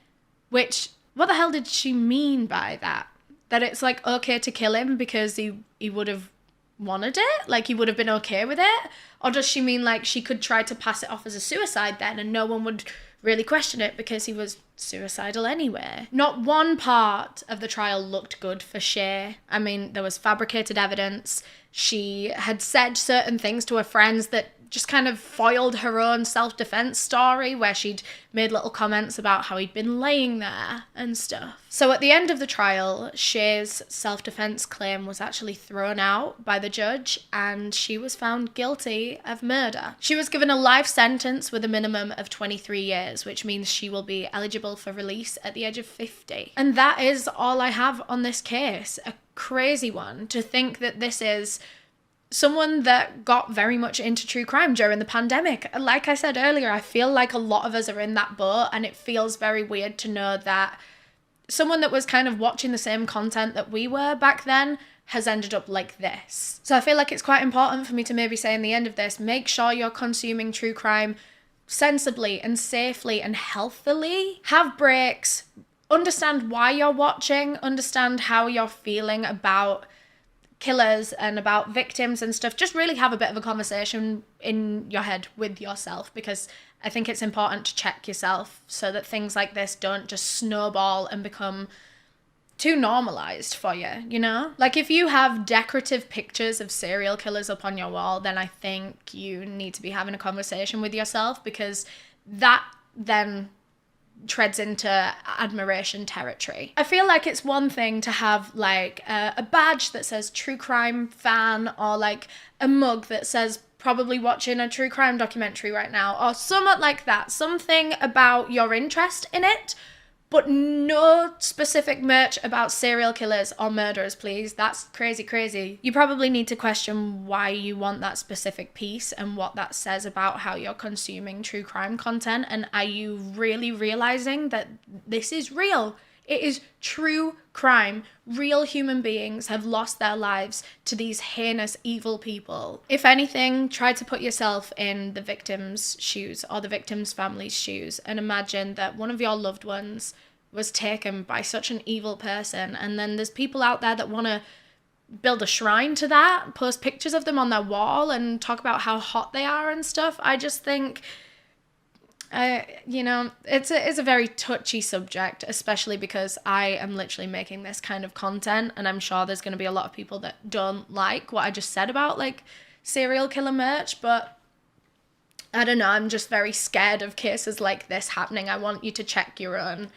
Which, what the hell did she mean by that? That it's like okay to kill him because he would have wanted it? Like he would have been okay with it? Or does she mean like she could try to pass it off as a suicide then and no one would really question it because he was suicidal anyway? Not one part of the trial looked good for Shay. I mean, there was fabricated evidence. She had said certain things to her friends that just kind of foiled her own self-defense story where she'd made little comments about how he'd been laying there and stuff. So at the end of the trial, Shay's self-defense claim was actually thrown out by the judge and she was found guilty of murder. She was given a life sentence with a minimum of 23 years, which means she will be eligible for release at the age of 50. And that is all I have on this case. A crazy one to think that this is someone that got very much into true crime during the pandemic. Like I said earlier, I feel like a lot of us are in that boat and it feels very weird to know that someone that was kind of watching the same content that we were back then has ended up like this. So I feel like it's quite important for me to maybe say in the end of this, make sure you're consuming true crime sensibly and safely and healthily. Have breaks, understand why you're watching, understand how you're feeling about killers and about victims and stuff. Just really have a bit of a conversation in your head with yourself, because I think it's important to check yourself so that things like this don't just snowball and become too normalized for you, you know? Like if you have decorative pictures of serial killers up on your wall, then I think you need to be having a conversation with yourself, because that then treads into admiration territory. I feel like it's one thing to have like a badge that says true crime fan, or like a mug that says probably watching a true crime documentary right now, or something like that, something about your interest in it, but no specific merch about serial killers or murderers, please. That's crazy. You probably need to question why you want that specific piece and what that says about how you're consuming true crime content. And are you really realizing that this is real? It is true crime. Real human beings have lost their lives to these heinous, evil people. If anything, try to put yourself in the victim's shoes or the victim's family's shoes and imagine that one of your loved ones was taken by such an evil person, and then there's people out there that want to build a shrine to that, post pictures of them on their wall and talk about how hot they are and stuff. I just think, it's a very touchy subject, especially because I am literally making this kind of content, and I'm sure there's going to be a lot of people that don't like what I just said about like serial killer merch, but I don't know, I'm just very scared of cases like this happening. I want you to check your own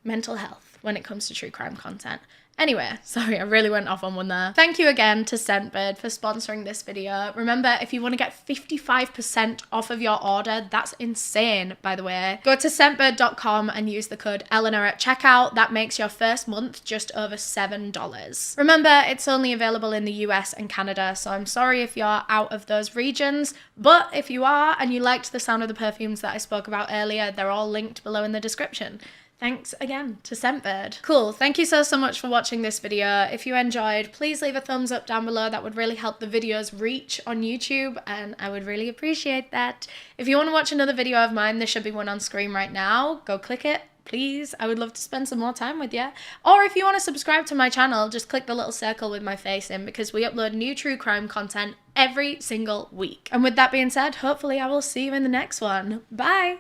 mental health when it comes to true crime content. Anyway, sorry, I really went off on one there. Thank you again to Scentbird for sponsoring this video. Remember, if you want to get 55% off of your order, that's insane, by the way, go to scentbird.com and use the code Eleanor at checkout. That makes your first month just over $7. Remember, it's only available in the US and Canada, so I'm sorry if you're out of those regions, but if you are and you liked the sound of the perfumes that I spoke about earlier, they're all linked below in the description. Thanks again to Scentbird. Cool, thank you so much for watching this video. If you enjoyed, please leave a thumbs up down below. That would really help the videos reach on YouTube, and I would really appreciate that. If you want to watch another video of mine, there should be one on screen right now. Go click it, please. I would love to spend some more time with you. Or if you want to subscribe to my channel, just click the little circle with my face in, because we upload new true crime content every single week. And with that being said, hopefully I will see you in the next one. Bye!